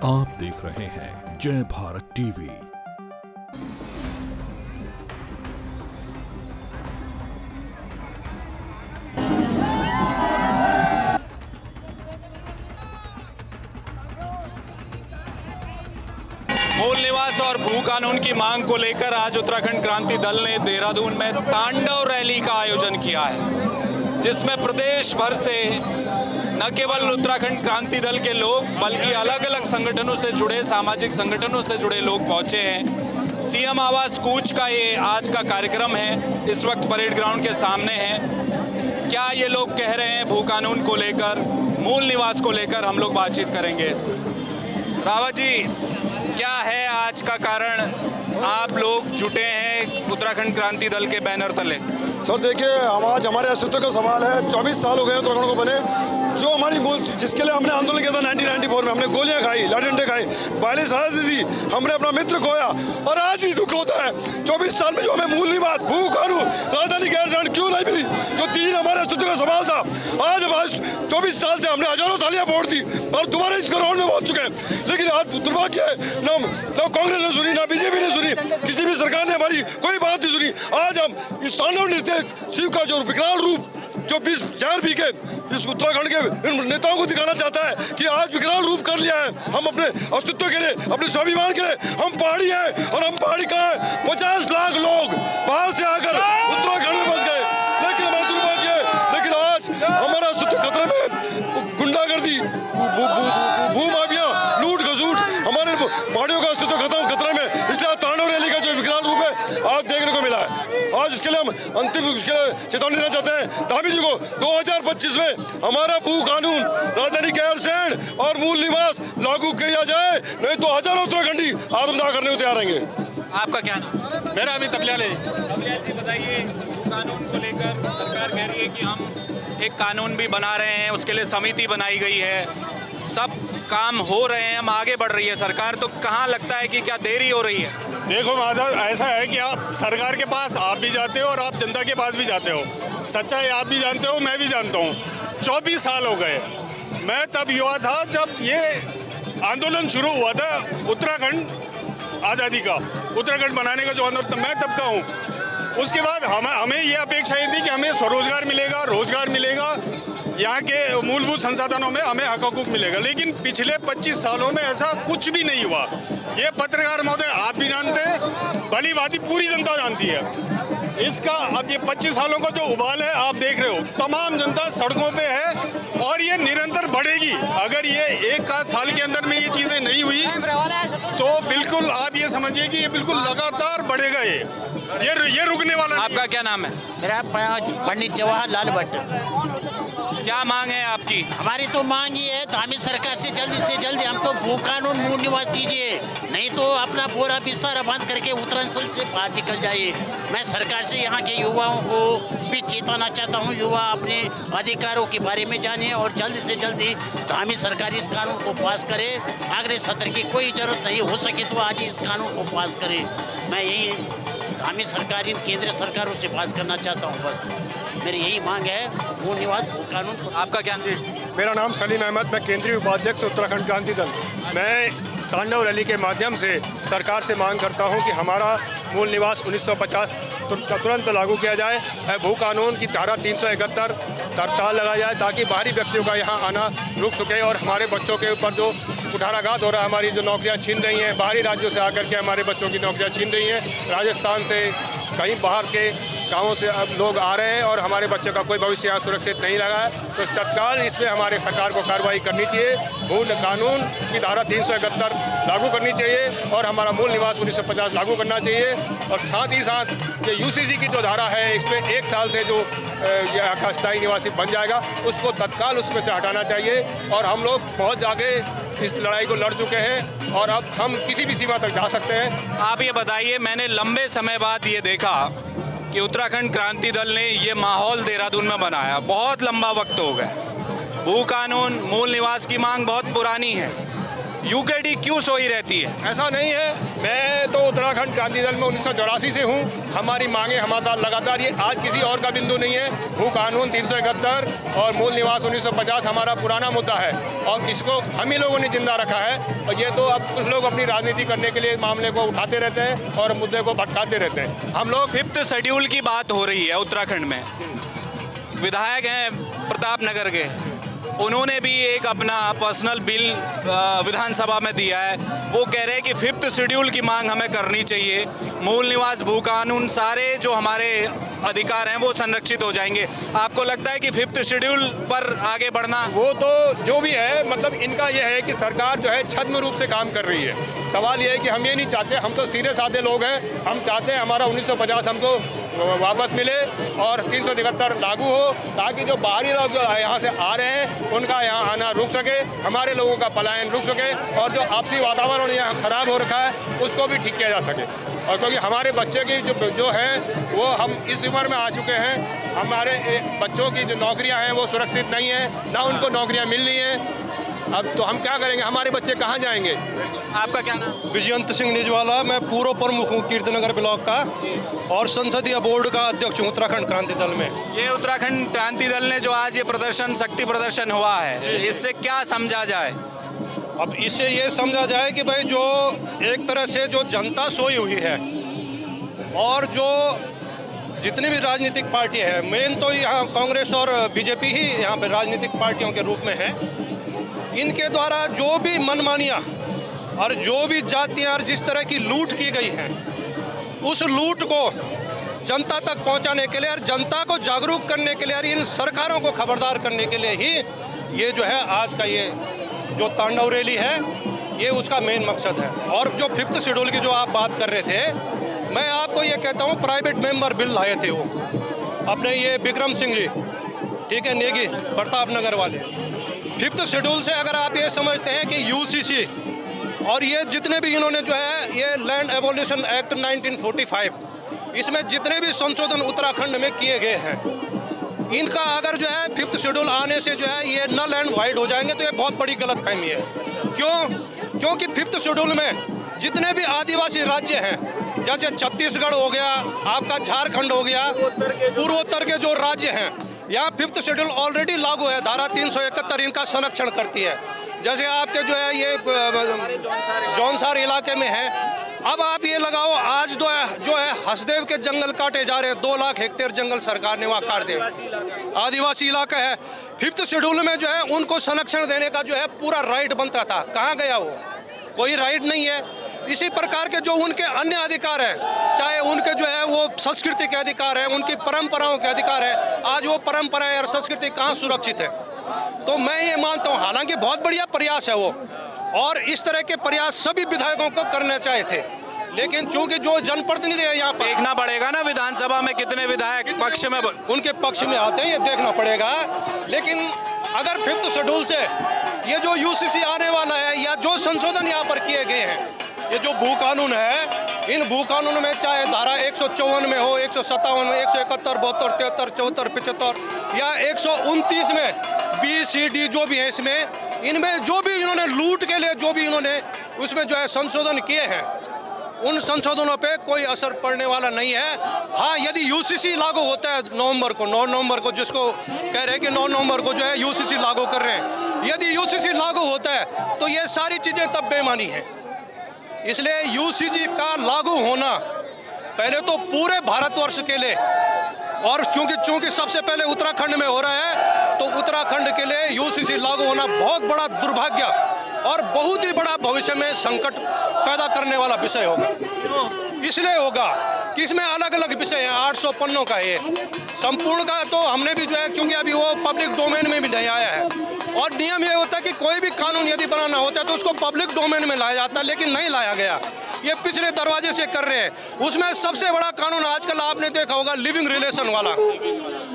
आप देख रहे हैं जय भारत टीवी। मूल निवास और भू कानून की मांग को लेकर आज उत्तराखंड क्रांति दल ने देहरादून में तांडव रैली का आयोजन किया है, जिसमें प्रदेश भर से न केवल उत्तराखंड क्रांति दल के लोग बल्कि अलग अलग संगठनों से जुड़े, सामाजिक संगठनों से जुड़े लोग पहुंचे हैं। सीएम आवास कूच का ये आज का कार्यक्रम है, इस वक्त परेड ग्राउंड के सामने है। क्या ये लोग कह रहे हैं भू कानून को लेकर, मूल निवास को लेकर, हम लोग बातचीत करेंगे। रावत जी, क्या है आज का कारण आप लोग जुटे हैं उत्तराखंड क्रांति दल के बैनर तले? सर देखिए, आज हमारे अस्तित्व का सवाल है। 24 साल हो गए उत्तराखंड को बने। जो हमारी मूल, जिसके लिए हमने आंदोलन किया था 1994 में, हमने गोलियां खाई, लाठी डंडे खाई, 42 आज़ादी दी, हमने अपना मित्र खोया और आज भी दुख होता है। 24 साल में जो हमें मूल निवास, भू कानून, राजधानी गैरसैंण क्यों नहीं मिली, जो 3 हमारे अस्तित्व का सवाल था। आज 24 साल से हमने हजारों थालियां फोड़ दी और दोबारा इस ग्राउंड में पहुंच चुके हैं। लेकिन आज दुर्भाग्य है, ना कांग्रेस ने सुनी, ना बीजेपी ने सुनी, किसी भी सरकार ने हमारी कोई बात नहीं सुनी। आज हम इस तांडव नृत्य शिव का जो विकराल रूप जो 20 जार पी के इस उत्तराखंड के इन नेताओं को दिखाना चाहता है कि आज विकराल रूप कर लिया है। हम अपने अस्तित्व के लिए, अपने स्वाभिमान के लिए, हम पहाड़ी हैं और हम पहाड़ी कहाँ है। 50 लाख लोग बाहर से आकर उत्तराखंड में बस गए, लेकिन हमारा दुर्भाग्य है। लेकिन आज हमारा अस्तित्व खतरे में। गुंडागर्दी, भू माफिया, लूट खसूट, हमारे पहाड़ियों का अस्तित्व खतरे में। इसलिए तांडव रैली का जो विकराल रूप है आज देखने को मिला है। आज इसके लिए हम अंतिम चेतावनी देना चाहते हैं धामी जी को, 2025 में हमारा भू कानून, राजधानी गैरसैंण और मूल निवास लागू किया जाए, नहीं तो हजारों उत्तराखंडी आत्मदाह करने को तैयार रहेंगे। आपका क्या नाम? मेरा अभी तबलियाल है। तबलियाल जी, बताइए, भू कानून को लेकर सरकार कह रही है कि हम एक कानून भी बना रहे हैं, उसके लिए समिति बनाई गई है, सब काम हो रहे हैं, हम आगे बढ़ रही है सरकार, तो कहाँ लगता है कि क्या देरी हो रही है? देखो माधव, ऐसा है कि आप सरकार के पास आप भी जाते हो और आप जनता के पास भी जाते हो। सच्चाई आप भी जानते हो, मैं भी जानता हूँ। 24 साल हो गए। मैं तब युवा था जब ये आंदोलन शुरू हुआ था, उत्तराखंड आज़ादी का, उत्तराखंड बनाने का जो आंदोलन, मैं तब का हूँ। उसके बाद हमें ये अपेक्षा थी कि हमें स्वरोजगार मिलेगा, रोजगार मिलेगा, यहाँ के मूलभूत संसाधनों में हमें हक हकूक मिलेगा। लेकिन पिछले 25 सालों में ऐसा कुछ भी नहीं हुआ। ये पत्रकार महोदय आप भी जानते हैं, भली भांति पूरी जनता जानती है इसका। अब ये 25 सालों का जो उबाल है आप देख रहे हो, तमाम जनता सड़कों पे है और ये निरंतर बढ़ेगी। अगर ये एक आध साल के अंदर में ये चीज़ें नहीं हुई तो बिल्कुल आप ये समझिए कि ये बिल्कुल लगातार बढ़ेगा। ये रुकने वाला नहीं। आपका क्या नाम है? मेरा पंडित जवाहरलाल भट्ट। क्या मांग है आपकी? हमारी तो मांग ये है, धामी सरकार से जल्दी हमको भू कानून, मूल निवास दीजिए, नहीं तो अपना बोरा बिस्तारा बंद करके उत्तरांचल से बाहर निकल जाइए। मैं सरकार से यहाँ के युवाओं को भी चेताना चाहता हूँ, युवा अपने अधिकारों के बारे में जाने और जल्दी से जल्दी धामी सरकार इस कानून को पास करे। अगले सत्र की कोई जरूरत नहीं, हो सके तो आज इस कानून को पास करे। मैं यही धामी सरकार, इन केंद्र सरकारों से बात करना चाहता हूँ। बस मेरी यही मांग है, मूल निवास भू कानून। आपका क्या नाम? मेरा नाम सलीम अहमद, मैं केंद्रीय उपाध्यक्ष उत्तराखंड क्रांति दल। मैं तांडव रैली के माध्यम से सरकार से मांग करता हूं कि हमारा मूल निवास 1950 तुरंत लागू किया जाए। भू कानून की धारा 371 हड़ताल लगाया जाए ताकि बाहरी व्यक्तियों का यहाँ आना रुक सके और हमारे बच्चों के ऊपर जो कुठाराघात हो रहा है, हमारी जो नौकरियाँ छीन रही हैं, बाहरी राज्यों से आकर के हमारे बच्चों की नौकरियाँ छीन रही हैं। राजस्थान से, कहीं बाहर के गाँवों से अब लोग आ रहे हैं और हमारे बच्चों का कोई भविष्य यहाँ सुरक्षित नहीं लगा है। तो तत्काल इसमें हमारे सरकार को कार्रवाई करनी चाहिए। भू कानून की धारा 371 लागू करनी चाहिए और हमारा मूल निवास 1950 लागू करना चाहिए। और साथ ही साथ जो यूसीसी की जो धारा है, इसमें 1 साल से जो यहाँ का स्थायी निवासी बन जाएगा, उसको तत्काल उसमें से हटाना चाहिए। और हम लोग बहुत आगे इस लड़ाई को लड़ चुके हैं और अब हम किसी भी सीमा तक जा सकते हैं। आप ये बताइए, मैंने लंबे समय बाद ये देखा कि उत्तराखंड क्रांति दल ने ये माहौल देहरादून में बनाया। बहुत लंबा वक्त हो गया। भू कानून, मूल निवास की मांग बहुत पुरानी है, यूकेडी क्यों सोई रहती है? ऐसा नहीं है। मैं तो उत्तराखंड क्रांति दल में 1984 से हूँ। हमारी मांगे हमारा लगातार, ये आज किसी और का बिंदु नहीं है। भू कानून 371 और मूल निवास 1950 हमारा पुराना मुद्दा है और इसको हम ही लोगों ने जिंदा रखा है। और ये तो अब कुछ लोग अपनी राजनीति करने के लिए मामले को उठाते रहते हैं और मुद्दे को भटकाते रहते हैं। हम लोग 5th शेड्यूल की बात हो रही है उत्तराखंड में। विधायक हैं प्रताप नगर के, उन्होंने भी एक अपना पर्सनल बिल विधानसभा में दिया है। वो कह रहे हैं कि 5th शेड्यूल की मांग हमें करनी चाहिए। मूल निवास, भू कानून, सारे जो हमारे अधिकार हैं वो संरक्षित हो जाएंगे। आपको लगता है कि 5th शेड्यूल पर आगे बढ़ना? वो तो जो भी है, मतलब इनका ये है कि सरकार जो है छद्म रूप से काम कर रही है। सवाल ये है कि हम ये नहीं चाहते, हम तो सीधे साधे लोग हैं। हम चाहते हैं हमारा 1950 हमको वापस मिले और 373 लागू हो, ताकि जो बाहरी लोग यहाँ से आ रहे हैं उनका यहाँ आना रुक सके, हमारे लोगों का पलायन रुक सके और जो आपसी वातावरण यहाँ खराब हो रखा है उसको भी ठीक किया जा सके। और क्योंकि हमारे बच्चे की जो है वो हम इस उम्र में आ चुके हैं, हमारे बच्चों की जो नौकरियां हैं वो सुरक्षित नहीं है, ना उनको नौकरियां मिल रही हैं। अब तो हम क्या करेंगे, हमारे बच्चे कहाँ जाएंगे? आपका क्या नाम? विजयंत सिंह निजवाला। मैं पूर्व प्रमुख हूँ कीर्तिनगर ब्लॉक का और संसदीय बोर्ड का अध्यक्ष हूँ उत्तराखंड क्रांति दल में। ये उत्तराखंड क्रांति दल ने जो आज ये प्रदर्शन, शक्ति प्रदर्शन हुआ है, इससे क्या समझा जाए? अब इससे ये समझा जाए कि भाई जो एक तरह से जो जनता सोई हुई है और जो जितनी भी राजनीतिक पार्टियां हैं, मेन तो यहाँ कांग्रेस और बीजेपी ही यहाँ पे राजनीतिक पार्टियों के रूप में है, इनके द्वारा जो भी मनमानियाँ और जो भी जातियाँ और जिस तरह की लूट की गई है, उस लूट को जनता तक पहुंचाने के लिए और जनता को जागरूक करने के लिए और इन सरकारों को खबरदार करने के लिए ही ये जो है आज का ये जो तांडव रैली है, ये उसका मेन मकसद है। और जो 5th शेड्यूल की जो आप बात कर रहे थे, मैं आपको ये कहता हूँ, प्राइवेट मेंबर बिल लाए थे वो अपने ये विक्रम सिंह जी, ठीक है, नेगी प्रताप नगर वाले। 5th शेड्यूल से अगर आप ये समझते हैं कि यूसीसी और ये जितने भी इन्होंने जो है ये लैंड एबोलिशन एक्ट 1945, इसमें जितने भी संशोधन उत्तराखंड में किए गए हैं, इनका अगर जो है 5th शेड्यूल आने से जो है ये नल एंड वाइड हो जाएंगे, तो ये बहुत बड़ी गलतफहमी है। क्यों? क्योंकि 5th शेड्यूल में जितने भी आदिवासी राज्य हैं, जैसे छत्तीसगढ़ हो गया, आपका झारखंड हो गया, पूर्वोत्तर के जो राज्य हैं, यहाँ 5th शेड्यूल ऑलरेडी लागू है। धारा 371 इनका संरक्षण करती है। जैसे आपके जो है ये जौनसार इलाके में है। अब आप ये लगाओ, आज जो है हसदेव के जंगल काटे जा रहे हैं, 2 लाख हेक्टेयर जंगल सरकार ने वहाँ काट दिया, आदिवासी इलाका है। 5th शेड्यूल में जो है उनको संरक्षण देने का जो है पूरा राइट बनता था, कहाँ गया वो? कोई राइट नहीं है। इसी प्रकार के जो उनके अन्य अधिकार हैं, चाहे उनके जो है वो संस्कृति के अधिकार है, उनकी परंपराओं के अधिकार है, आज वो परंपराएं और संस्कृति कहाँ सुरक्षित है? तो मैं ये मानता हूँ, हालांकि बहुत बढ़िया प्रयास है वो, और इस तरह के प्रयास सभी विधायकों को करने चाहिए थे, लेकिन चूंकि जो जनप्रतिनिधि है यहाँ पर, देखना पड़ेगा ना विधानसभा में कितने विधायक पक्ष में, उनके पक्ष में आते हैं, ये देखना पड़ेगा। लेकिन अगर 5th शेड्यूल से ये जो यूसीसी आने वाला है या जो संशोधन यहाँ पर किए गए हैं, ये जो भू कानून है, इन भू कानून में चाहे धारा 154 में हो, 157 में, 171, 72, 73, 74, 75 या 129 में BCD जो भी है, इसमें इनमें जो भी इन्होंने लूट के लिए जो भी इन्होंने उसमें जो है संशोधन किए हैं, उन संशोधनों पे कोई असर पड़ने वाला नहीं है। हाँ, यदि यूसीसी लागू होता है 9 नवंबर को जिसको कह रहे हैं कि 9 नवंबर को जो है यूसीसी लागू कर रहे हैं, यदि यूसीसी लागू होता है तो ये सारी चीज़ें तब बेमानी हैं। इसलिए यूसीसी का लागू होना पहले तो पूरे भारतवर्ष के लिए, और चूंकि सबसे पहले उत्तराखंड में हो रहा है, तो उत्तराखंड के लिए यूसीसी लागू होना बहुत बड़ा दुर्भाग्य और बहुत ही बड़ा भविष्य में संकट पैदा करने वाला विषय होगा। इसलिए होगा कि इसमें अलग अलग विषय हैं, 800 पन्नों का है संपूर्ण का, तो हमने भी जो है, क्योंकि अभी वो पब्लिक डोमेन में भी नहीं आया है, और नियम ये होता है कि कोई भी कानून यदि बनाना होता है तो उसको पब्लिक डोमेन में लाया जाता है, लेकिन नहीं लाया गया, ये पिछले दरवाजे से कर रहे हैं। उसमें सबसे बड़ा कानून आजकल आपने देखा होगा लिविंग रिलेशन वाला।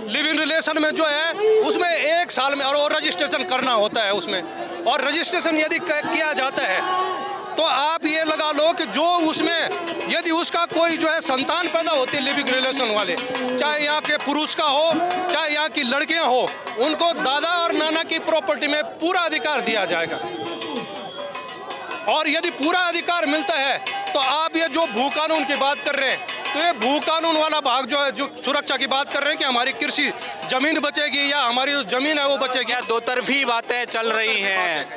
लिविंग रिलेशन में जो है उसमें 1 साल में और रजिस्ट्रेशन करना होता है उसमें, और रजिस्ट्रेशन यदि किया जाता है तो आप ये लगा लो कि जो उसमें यदि उसका कोई जो है संतान पैदा होती है लिविंग रिलेशन वाले, चाहे यहाँ के पुरुष का हो चाहे यहाँ की लड़कियाँ हो, उनको दादा और नाना की प्रॉपर्टी में पूरा अधिकार दिया जाएगा। और यदि पूरा अधिकार मिलता है तो आप ये जो भू कानून की बात कर रहे हैं, तो ये भू कानून वाला भाग जो है, जो सुरक्षा की बात कर रहे हैं कि हमारी कृषि जमीन बचेगी या हमारी जो जमीन है वो बचेगी। क्या दो तरफी बातें चल रही हैं?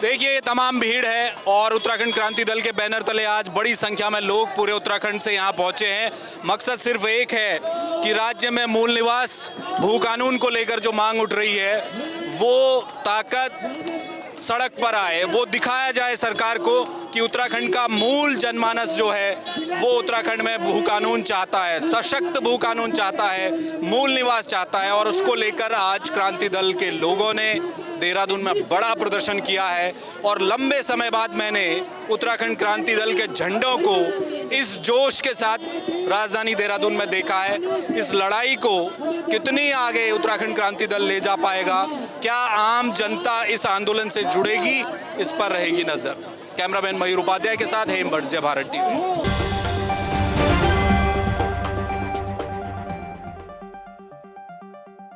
देखिए ये तमाम भीड़ है और उत्तराखंड क्रांति दल के बैनर तले आज बड़ी संख्या में लोग पूरे उत्तराखंड से यहाँ पहुँचे हैं। मकसद सिर्फ एक है कि राज्य में मूल निवास भू कानून को लेकर जो मांग उठ रही है वो ताकत सड़क पर आए, वो दिखाया जाए सरकार को कि उत्तराखंड का मूल जनमानस जो है वो उत्तराखंड में भू कानून चाहता है, सशक्त भू कानून चाहता है, मूल निवास चाहता है। और उसको लेकर आज क्रांति दल के लोगों ने देहरादून में बड़ा प्रदर्शन किया है और लंबे समय बाद मैंने उत्तराखंड क्रांति दल के झंडों को इस जोश के साथ राजधानी देहरादून में देखा है। इस लड़ाई को कितनी आगे उत्तराखंड क्रांति दल ले जा पाएगा, क्या आम जनता इस आंदोलन से जुड़ेगी, इस पर रहेगी नजर। कैमरामैन मयूर उपाध्याय के साथ हेम भट्ट, जय भारत टीवी।